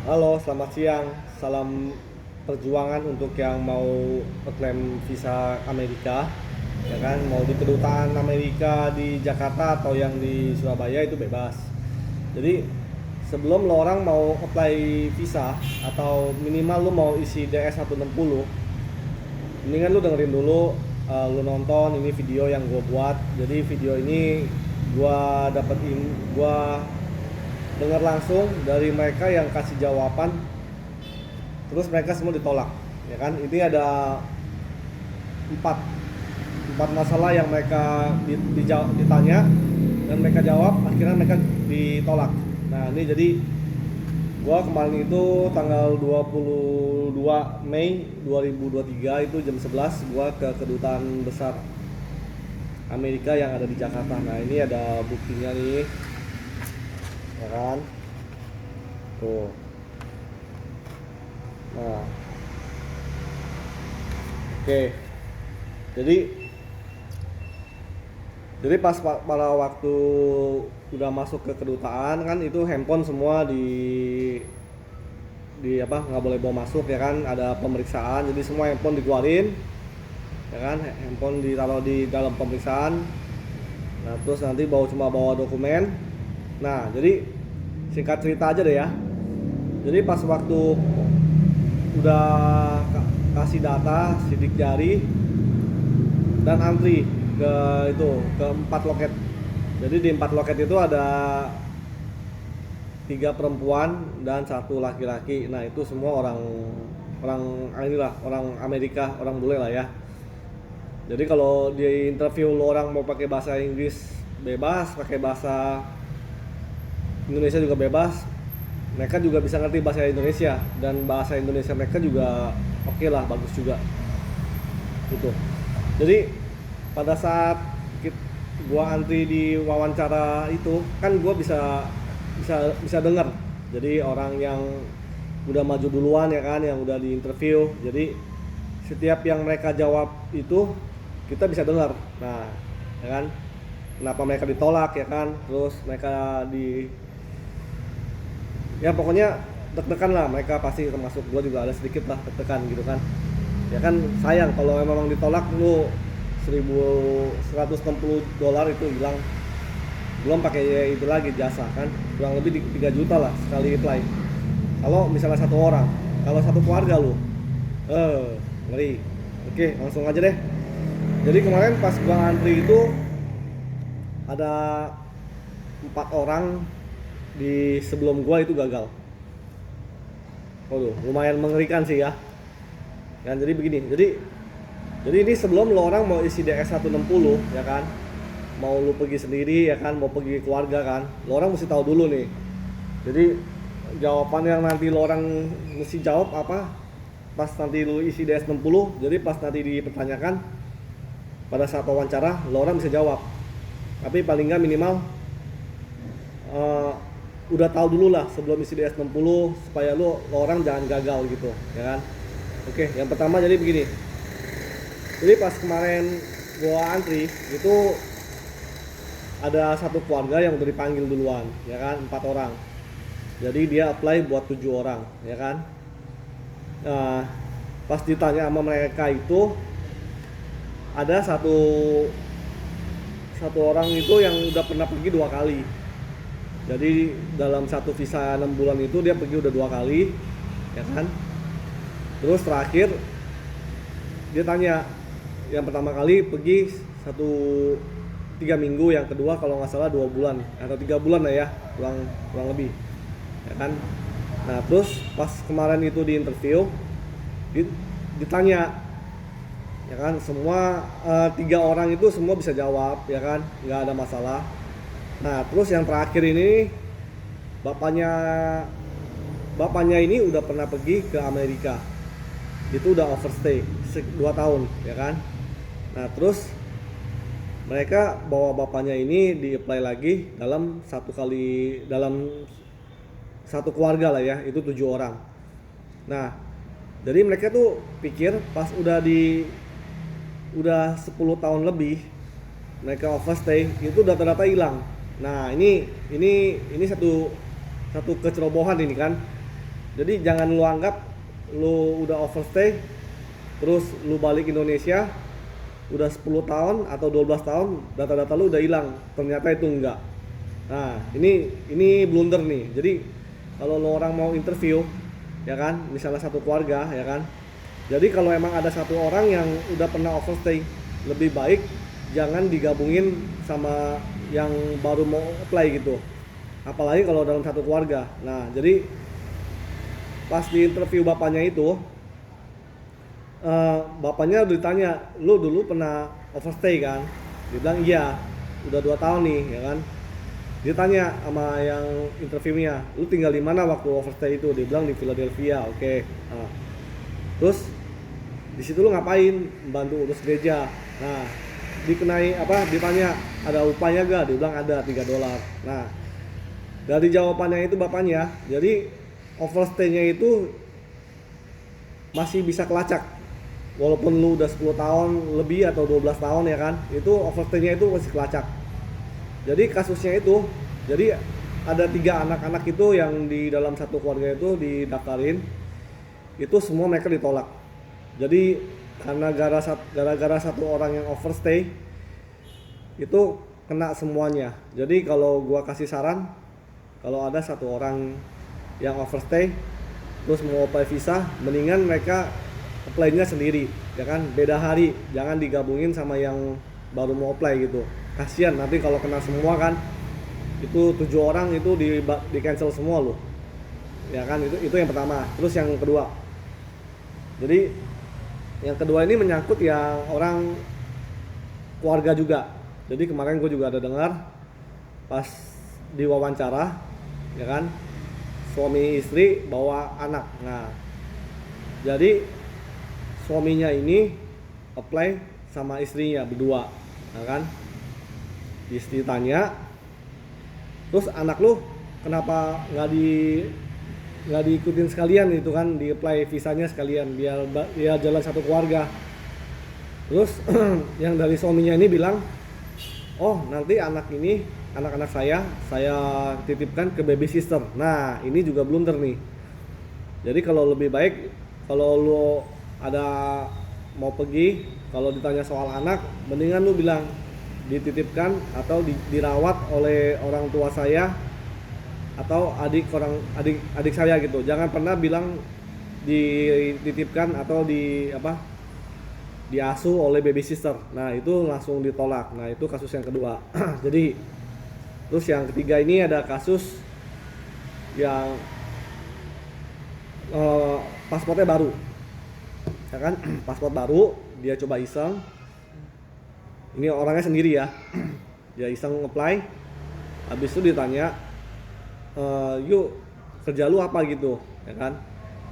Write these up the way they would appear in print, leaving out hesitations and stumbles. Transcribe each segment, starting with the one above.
Halo, selamat siang. Salam perjuangan untuk yang mau klaim visa Amerika, ya kan? Mau di kedutaan Amerika di Jakarta atau yang di Surabaya itu bebas. Jadi sebelum lo orang mau apply visa atau minimal lo mau isi DS 160, mendingan lu dengerin dulu, lu nonton ini video yang gue buat. Jadi video ini gue dapetin, gue dengar langsung dari mereka yang kasih jawaban, terus mereka semua ditolak, ya kan? Ini ada empat empat masalah yang mereka ditanya dan mereka jawab, akhirnya mereka ditolak. Nah ini jadi gua kemarin itu tanggal 22 Mei 2023 itu jam 11 gua ke kedutaan besar Amerika yang ada di Jakarta. Nah ini ada buktinya nih, ya kan? Tuh. Nah, oke. Jadi pas pada waktu udah masuk ke kedutaan kan itu handphone semua di apa, nggak boleh bawa masuk, ya kan? Ada pemeriksaan, jadi semua handphone dikeluarin, ya kan? Handphone ditaruh di dalam pemeriksaan. Nah terus nanti cuma bawa dokumen. Nah jadi singkat cerita aja deh ya. Jadi pas waktu udah kasih data sidik jari dan antri ke itu ke 4 loket. Jadi di 4 loket itu ada 3 perempuan dan 1 laki-laki. Nah itu semua orang orang inilah, orang Amerika, orang bule lah ya. Jadi kalau di interview lo orang mau pakai bahasa Inggris bebas, pakai bahasa Indonesia juga bebas, mereka juga bisa ngerti bahasa Indonesia, dan bahasa Indonesia mereka juga oke lah, bagus juga gitu. Jadi pada saat gua antri di wawancara itu kan gua bisa bisa bisa dengar, jadi orang yang udah maju duluan, ya kan, yang udah di interview. Jadi setiap yang mereka jawab itu kita bisa dengar. Nah, ya kan, kenapa mereka ditolak, ya kan, terus mereka ya pokoknya deg-degan lah mereka pasti, termasuk gua juga ada sedikit lah deg-degan gitu kan. Ya kan sayang kalau memang ditolak, lu 1.160 dolar itu hilang, belum pakai itu lagi jasa kan, kurang lebih 3 juta lah sekali apply. Kalau misalnya satu orang, kalau satu keluarga lu, ngeri. Oke, langsung aja deh. Jadi kemarin pas gua antri itu ada 4 orang di sebelum gua itu gagal. Waduh, lumayan mengerikan sih ya. Kan jadi begini, jadi ini sebelum lo orang mau isi DS 160, ya kan, mau lu pergi sendiri, ya kan, mau pergi keluarga kan, lo orang mesti tahu dulu nih. Jadi jawaban yang nanti lo orang mesti jawab apa pas nanti lu isi DS 60. Jadi pas nanti dipertanyakan pada saat wawancara, lo orang bisa jawab, tapi paling nggak minimal eh, udah tahu dulu lah sebelum isi DS 60 supaya lo orang jangan gagal gitu, ya kan. Oke, yang pertama jadi begini. Jadi pas kemarin gua antri itu ada satu keluarga yang udah dipanggil duluan, ya kan, 4 orang. Jadi dia apply buat 7 orang, ya kan. Nah, pas ditanya sama mereka itu ada satu orang itu yang udah pernah pergi 2 kali. Jadi dalam satu visa 6 bulan itu dia pergi udah 2 kali, ya kan. Terus terakhir dia tanya, yang pertama kali pergi 3 minggu, yang kedua kalau nggak salah 2 bulan atau 3 bulan lah ya, kurang lebih, ya kan. Nah terus pas kemarin itu di interview ditanya, ya kan, semua 3 orang itu semua bisa jawab, ya kan, nggak ada masalah. Nah terus yang terakhir ini bapaknya bapaknya ini udah pernah pergi ke Amerika, itu udah overstay 2 tahun, ya kan. Nah terus mereka bawa bapaknya ini di apply lagi dalam satu keluarga lah ya, itu 7 orang. Nah jadi mereka tuh pikir pas udah 10 tahun lebih mereka overstay itu data-data hilang. Nah ini satu kecerobohan ini kan. Jadi jangan lu anggap lu udah overstay terus lu balik Indonesia udah 10 tahun atau 12 tahun data-data lu udah hilang. Ternyata itu enggak. Nah, ini blunder nih. Jadi kalau lo orang mau interview, ya kan, misalnya satu keluarga, ya kan. Jadi kalau emang ada satu orang yang udah pernah overstay, lebih baik jangan digabungin sama yang baru mau apply gitu. Apalagi kalau dalam satu keluarga. Nah, jadi pas di interview bapaknya itu, bapaknya ditanya, lu dulu pernah overstay kan? Dia bilang iya, udah 2 tahun nih, ya kan. Dia tanya sama yang interviewnya, lu tinggal di mana waktu overstay itu? Dia bilang di Philadelphia. Oke. Nah, terus di situ lu ngapain? Bantu urus gereja. Nah, dikenai apa? Ditanya ada upahnya gak? Dia bilang ada, $3. Nah, dari jawabannya itu bapaknya, jadi overstay-nya itu masih bisa kelacak. Walaupun lu udah 10 tahun lebih atau 12 tahun, ya kan, itu overstay-nya itu masih kelacak. Jadi kasusnya itu, jadi ada 3 anak-anak itu yang di dalam satu keluarga itu didaftarin, itu semua mereka ditolak. Jadi karena gara-gara satu orang yang overstay itu kena semuanya. Jadi kalau gua kasih saran, kalau ada satu orang yang overstay terus mau apply visa, mendingan mereka apply-nya sendiri, ya kan, beda hari, jangan digabungin sama yang baru mau apply gitu. Kasian nanti kalau kena semua kan, itu 7 orang itu di cancel semua loh, ya kan. Itu yang pertama. Terus yang kedua, jadi yang kedua ini menyangkut yang orang keluarga juga. Jadi kemarin gue juga ada dengar pas diwawancara, ya kan, suami istri bawa anak. Nah, jadi suaminya ini apply sama istrinya berdua, ya kan. Istri tanya, terus anak lu kenapa nggak diikutin sekalian itu kan, di apply visanya sekalian biar jalan satu keluarga. Terus yang dari suaminya ini bilang, oh nanti anak-anak saya titipkan ke baby sister. Nah, ini juga blunder nih. Jadi kalau lebih baik kalau lu ada mau pergi, kalau ditanya soal anak, mendingan lu bilang dititipkan atau dirawat oleh orang tua saya atau adik saya gitu. Jangan pernah bilang dititipkan atau diasuh oleh baby sister. Nah, itu langsung ditolak. Nah, itu kasus yang kedua. Jadi terus yang ketiga ini ada kasus yang paspornya baru, ya kan. Paspor baru, dia coba iseng, ini orangnya sendiri ya, dia iseng apply, habis itu ditanya, yuk kerja lu apa gitu, ya kan.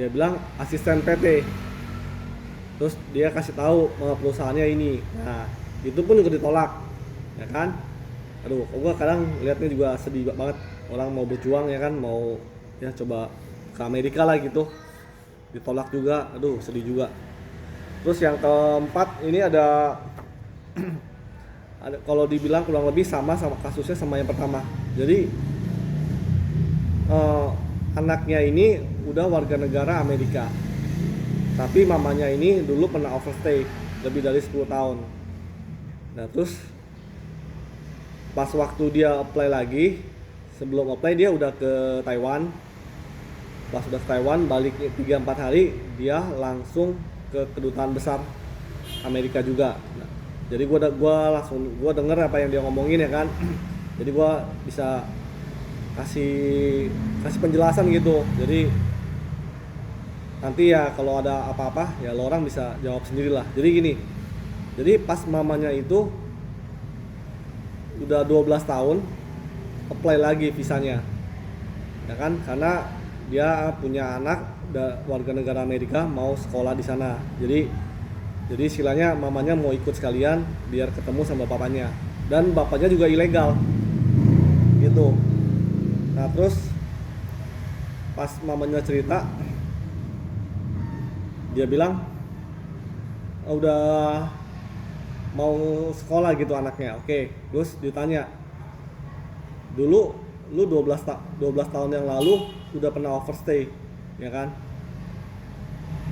Dia bilang asisten PT, terus dia kasih tahu perusahaannya ini. Nah, itu pun juga ditolak, ya kan. Aduh, gua kadang lihatnya juga sedih banget, orang mau berjuang, ya kan, mau ya coba ke Amerika lah gitu, ditolak juga. Aduh, sedih juga. Terus yang keempat ini ada kalau dibilang kurang lebih sama kasusnya sama yang pertama. Jadi anaknya ini udah warga negara Amerika, tapi mamanya ini dulu pernah overstay lebih dari 10 tahun. Nah, terus pas waktu dia apply lagi, sebelum apply dia udah ke Taiwan. Pas udah ke Taiwan, balik 3-4 hari, dia langsung ke kedutaan besar Amerika juga. Nah, jadi gua denger apa yang dia ngomongin, ya kan. Jadi gua bisa kasih penjelasan gitu. Jadi nanti ya kalau ada apa-apa ya lo orang bisa jawab sendirilah. Jadi gini, jadi pas mamanya itu udah 12 tahun apply lagi visanya, ya kan, karena dia punya anak warga negara Amerika mau sekolah di sana. Jadi istilahnya mamanya mau ikut sekalian biar ketemu sama bapaknya, dan bapaknya juga ilegal gitu. Nah, terus pas mamanya cerita, dia bilang udah mau sekolah gitu anaknya. Oke, terus ditanya, dulu lu 12 tahun yang lalu udah pernah overstay, ya kan.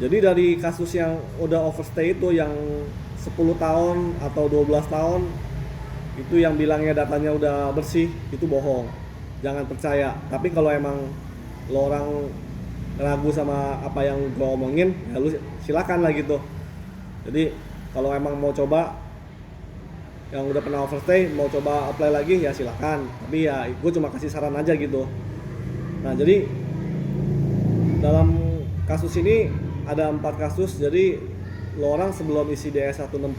Jadi dari kasus yang udah overstay itu yang 10 tahun atau 12 tahun itu yang bilangnya datanya udah bersih, itu bohong. Jangan percaya. Tapi kalau emang lo orang ragu sama apa yang gue omongin, ya lu silakan lah gitu. Jadi kalau emang mau coba yang udah pernah overstay mau coba apply lagi ya silakan. Tapi ya gue cuma kasih saran aja gitu. Nah jadi dalam kasus ini ada 4 kasus. Jadi lo orang sebelum isi DS 160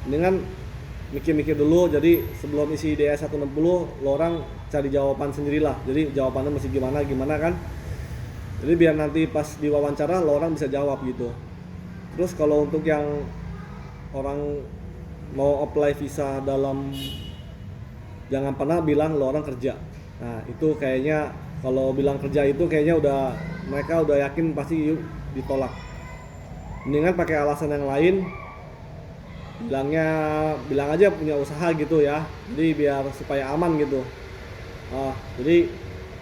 dengan mikir-mikir dulu. Jadi sebelum isi DS 160 lo orang cari jawaban sendirilah. Jadi jawabannya mesti gimana kan. Jadi biar nanti pas diwawancara lo orang bisa jawab gitu. Terus kalau untuk yang orang mau apply visa dalam, jangan pernah bilang lo orang kerja. Nah itu kayaknya kalau bilang kerja itu kayaknya mereka udah yakin pasti ditolak. Mendingan pakai alasan yang lain, bilang aja punya usaha gitu ya. Jadi biar supaya aman gitu. Jadi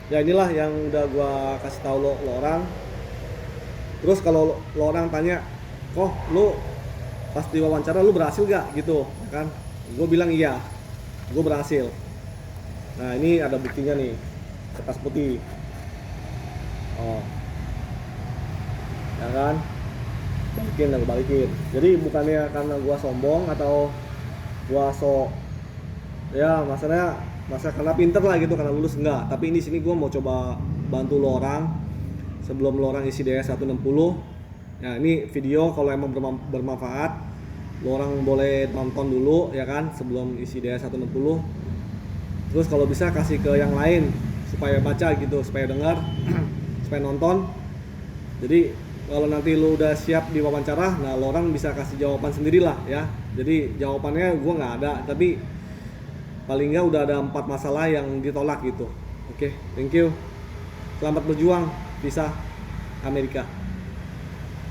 ya inilah yang udah gua kasih tahu lo orang. Terus kalau lo orang tanya, kok lu pas diwawancara lu berhasil gak gitu kan, gue bilang iya, gue berhasil. Nah ini ada buktinya nih, kertas putih, ya kan, balikin. Jadi bukannya karena gue sombong atau gue ya masa karena pinter lah gitu, karena lulus, enggak. Tapi ini sini gue mau coba bantu lo orang sebelum lo orang isi DS 160. Nah ini video kalau emang bermanfaat, lo orang boleh nonton dulu ya kan sebelum isi DS 160. Terus kalau bisa kasih ke yang lain supaya baca gitu, supaya dengar, supaya nonton. Jadi kalau nanti lo udah siap diwawancara, nah lo orang bisa kasih jawaban sendirilah ya. Jadi jawabannya gue nggak ada, tapi paling nggak udah ada 4 masalah yang ditolak gitu. Oke, thank you. Selamat berjuang visa Amerika.